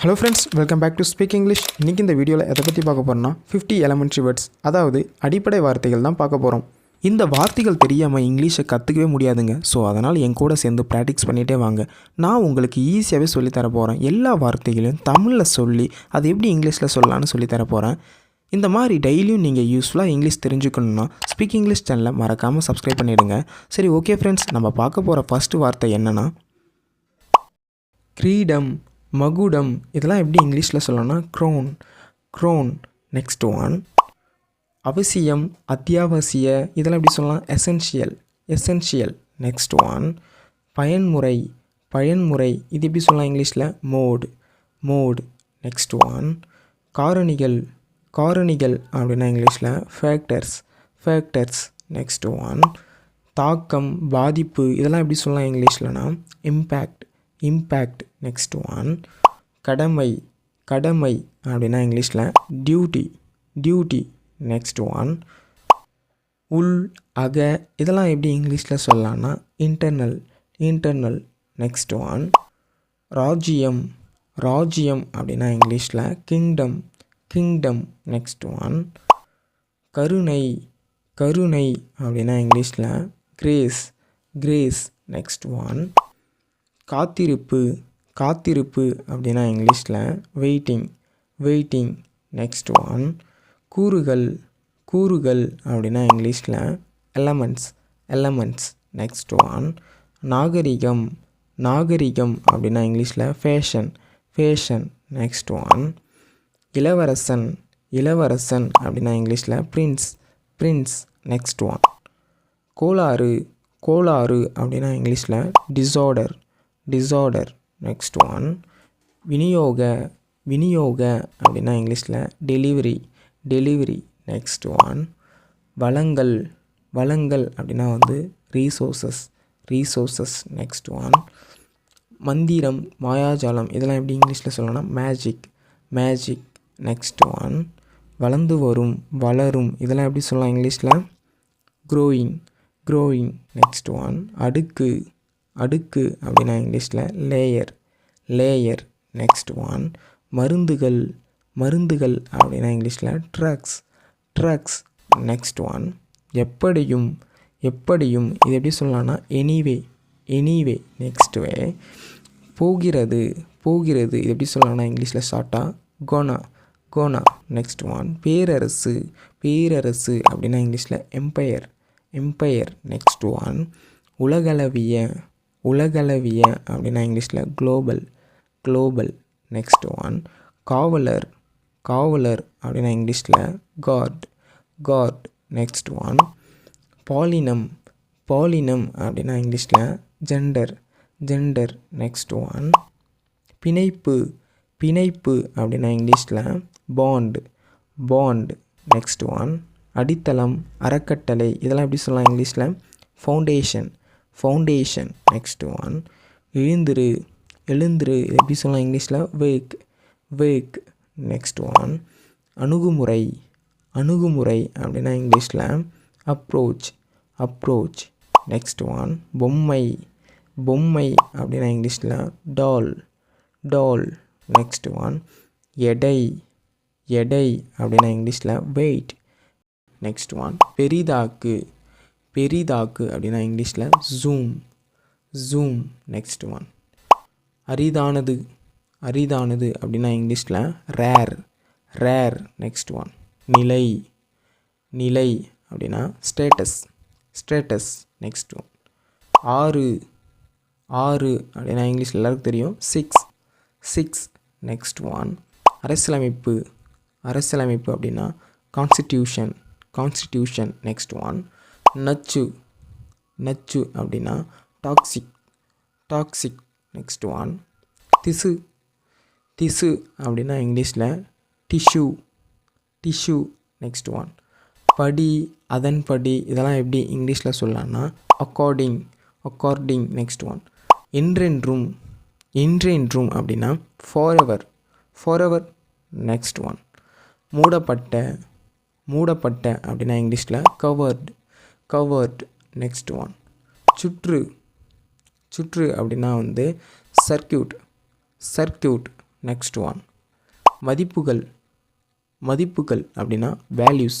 Hello friends, welcome back to speak English. இன்றைக்கி இந்த வீடியோவில் எதை பற்றி பார்க்க போகிறோம்னா 50 எலமெண்ட்ரி வேர்ட்ஸ், அதாவது அடிப்படை வார்த்தைகள் தான் பார்க்க போகிறோம். இந்த வார்த்தைகள் தெரியாமல் இங்கிலீஷை கற்றுக்கவே முடியாதுங்க. ஸோ அதனால் என் கூட சேர்ந்து ப்ராக்டிஸ் பண்ணிகிட்டே வாங்க. நான் உங்களுக்கு ஈஸியாகவே சொல்லித்தர போகிறேன். எல்லா வார்த்தைகளையும் தமிழில் சொல்லி அது எப்படி இங்கிலீஷில் சொல்லலான்னு சொல்லித்தர போகிறேன். இந்த மாதிரி டெய்லியும் நீங்கள் யூஸ்ஃபுல்லாக இங்கிலீஷ் தெரிஞ்சுக்கணுன்னா ஸ்பீக் இங்கிலீஷ் சேனலை மறக்காமல் சப்ஸ்கிரைப் பண்ணிவிடுங்க. சரி, ஓகே ஃப்ரெண்ட்ஸ், நம்ம பார்க்க போகிற ஃபஸ்ட்டு வார்த்தை என்னென்னா கிரீடம், மகுடம். இதெல்லாம் எப்படி இங்கிலீஷில் சொல்லணும்னா க்ரோன். நெக்ஸ்ட் ஒன் அவசியம், அத்தியாவசிய. இதெல்லாம் எப்படி சொல்லலாம்? எசென்ஷியல். நெக்ஸ்ட் ஒன் பயன்முறை. இது எப்படி சொல்லலாம் இங்கிலீஷில்? மோட். நெக்ஸ்ட் ஒன் காரணிகள் அப்படின்னா இங்கிலீஷில் ஃபேக்டர்ஸ். நெக்ஸ்ட் ஒன் தாக்கம், பாதிப்பு. இதெல்லாம் எப்படி சொல்லலாம் இங்கிலீஷ்லனா? இம்பேக்ட். நெக்ஸ்ட் ஒன் கடமை அப்படின்னா இங்கிலீஷில் டியூட்டி. நெக்ஸ்ட் ஒன் உள், அக. இதெல்லாம் எப்படி இங்கிலீஷில் சொல்லலாம்னா? இன்டர்னல். நெக்ஸ்ட் ஒன் ராஜ்யம் அப்படின்னா இங்கிலீஷில் கிங்டம். நெக்ஸ்ட் ஒன் கருணை அப்படின்னா இங்கிலீஷில் கிரேஸ். நெக்ஸ்ட் ஒன் காத்திருப்பு அப்படின்னா இங்கிலீஷில் வெயிட்டிங். நெக்ஸ்ட் ஒன் கூறுகள் அப்படின்னா இங்கிலீஷில் எலமெண்ட்ஸ். நெக்ஸ்ட் ஒன் நாகரிகம் அப்படின்னா இங்கிலீஷில் ஃபேஷன். நெக்ஸ்ட் ஒன் இளவரசன் அப்படின்னா இங்கிலீஷில் பிரின்ஸ். நெக்ஸ்ட் ஒன் கோளாறு அப்படின்னா இங்கிலீஷில் டிஸார்டர். நெக்ஸ்ட் ஒன் விநியோக அப்படின்னா இங்கிலீஷில் டெலிவரி. நெக்ஸ்ட் ஒன் வளங்கள் அப்படின்னா ரீசோர்சஸ். நெக்ஸ்ட் ஒன் மந்திரம், மாயாஜாலம். இதெல்லாம் எப்படி இங்கிலீஷில் சொல்லணும்னா? மேஜிக். நெக்ஸ்ட் ஒன் வளரும். இதெல்லாம் எப்படி சொல்லலாம் இங்கிலீஷில்? க்ரோயிங். நெக்ஸ்ட் ஒன் அடுக்கு அப்படின்னா இங்கிலீஷில் லேயர். நெக்ஸ்ட் ஒன் மருந்துகள் அப்படின்னா இங்கிலீஷில் ட்ரக்ஸ். நெக்ஸ்ட் ஒன் எப்படியும். இது எப்படி சொல்லலாம்னா? எனிவே. நெக்ஸ்ட் வே போகிறது. இது எப்படி சொல்லலாம்னா இங்கிலீஷில் ஷார்ட்டாக கோனா. நெக்ஸ்ட் ஒன் பேரரசு அப்படின்னா இங்கிலீஷில் எம்பையர். நெக்ஸ்ட் ஒன் உலகளவிய அப்படின்னா இங்கிலீஷில் குளோபல். நெக்ஸ்ட் ஒன் காவலர் அப்படின்னா இங்கிலீஷில் கார்ட். நெக்ஸ்ட் ஒன் பாலினம் அப்படின்னா இங்கிலீஷில் ஜெண்டர். நெக்ஸ்ட் ஒன் பிணைப்பு அப்படின்னா இங்கிலீஷில் பாண்ட். நெக்ஸ்ட் ஒன் அடித்தளம், அறக்கட்டளை. இதெல்லாம் எப்படி சொல்லலாம் இங்கிலீஷில்? ஃபவுண்டேஷன். நெக்ஸ்ட் ஒன் எழுந்திரு எப்படி சொல்லலாம் இங்கிலீஷில்? வேக். நெக்ஸ்ட் ஒன் அணுகுமுறை அப்படின்னா இங்கிலீஷில் அப்ரோச். நெக்ஸ்ட் ஒன் பொம்மை அப்படின்னா இங்கிலீஷில் டால். நெக்ஸ்ட் ஒன் எடை அப்படின்னா இங்கிலீஷில் வெயிட். நெக்ஸ்ட் ஒன் பெரிதாக்கு அப்படின்னா இங்கிலீஷில் ஜூம். நெக்ஸ்ட் ஒன் அரிதானது அப்படின்னா இங்கிலீஷில் ரேர். நெக்ஸ்ட் ஒன் நிலை அப்படின்னா ஸ்டேட்டஸ். நெக்ஸ்ட் ஒன் ஆறு அப்படின்னா இங்கிலீஷில் எல்லாருக்கும் தெரியும் சிக்ஸ். நெக்ஸ்ட் ஒன் அரசியலமைப்பு அப்படின்னா கான்ஸ்டிடியூஷன். நெக்ஸ்ட் ஒன் நச்சு அப்படின்னா டாக்ஸிக். நெக்ஸ்ட் ஒன் திசு அப்படின்னா இங்கிலீஷில் டிஷ்யூ. நெக்ஸ்ட் ஒன் அதன்படி. இதெல்லாம் எப்படி இங்கிலீஷில் சொல்லலாம்னா? அக்கார்டிங். நெக்ஸ்ட் ஒன் என்றென்றும் அப்படின்னா ஃபாரெவர். நெக்ஸ்ட் ஒன் மூடப்பட்ட அப்படின்னா இங்கிலீஷில் கவர்ட். நெக்ஸ்ட் ஒன் சுற்று அப்படின்னா சர்க்யூட். Next one. மதிப்புகள் மதிப்புகள் அப்படின்னா வேல்யூஸ்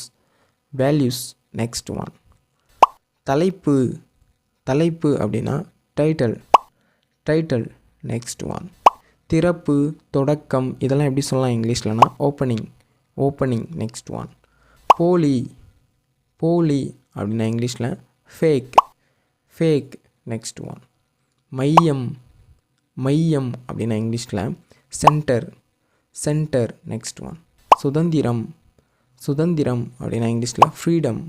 வேல்யூஸ் நெக்ஸ்ட் ஒன். தலைப்பு தலைப்பு அப்படின்னா டைட்டில் டைட்டில் நெக்ஸ்ட் ஒன். திறப்பு தொடக்கம் இதெல்லாம் எப்படி சொல்லலாம் இங்கிலீஷ்லனா ஓப்பனிங் ஓப்பனிங் நெக்ஸ்ட் ஒன். போலி போலி அப்படின்னா இங்கிலீஷில் ஃபேக் ஃபேக் நெக்ஸ்ட் ஒன். மையம் மையம் அப்படின்னா இங்கிலீஷில் சென்டர் சென்டர் நெக்ஸ்ட் ஒன். சுதந்திரம் சுதந்திரம் அப்படின்னா இங்கிலீஷில் ஃப்ரீடம்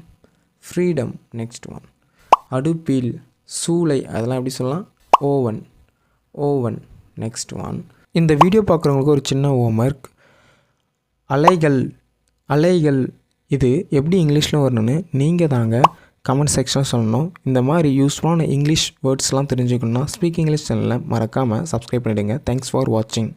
ஃப்ரீடம் நெக்ஸ்ட் ஒன். அடுப்பில் சூளை அதெல்லாம் எப்படி சொல்லலாம் ஓவன் ஓவன் நெக்ஸ்ட் ஒன். இந்த வீடியோ பார்க்குறவங்களுக்கு ஒரு சின்ன ஹோம்ஒர்க். அலைகள் அலைகள் இது எப்படி இங்கிலீஷில் வரணும்னு நீங்கள் தாங்க கமெண்ட் செக்ஷனில் சொல்லணும். இந்த மாதிரி யூஸ்ஃபுல்லான இங்கிலீஷ் வேர்ட்ஸ்லாம் தெரிஞ்சுக்கணுன்னா ஸ்பீக் இங்கிலீஷ் சேனலை மறக்காமல் சப்ஸ்கிரைப் பண்ணிவிடுங்க. தேங்க்ஸ் ஃபார் வாட்சிங்.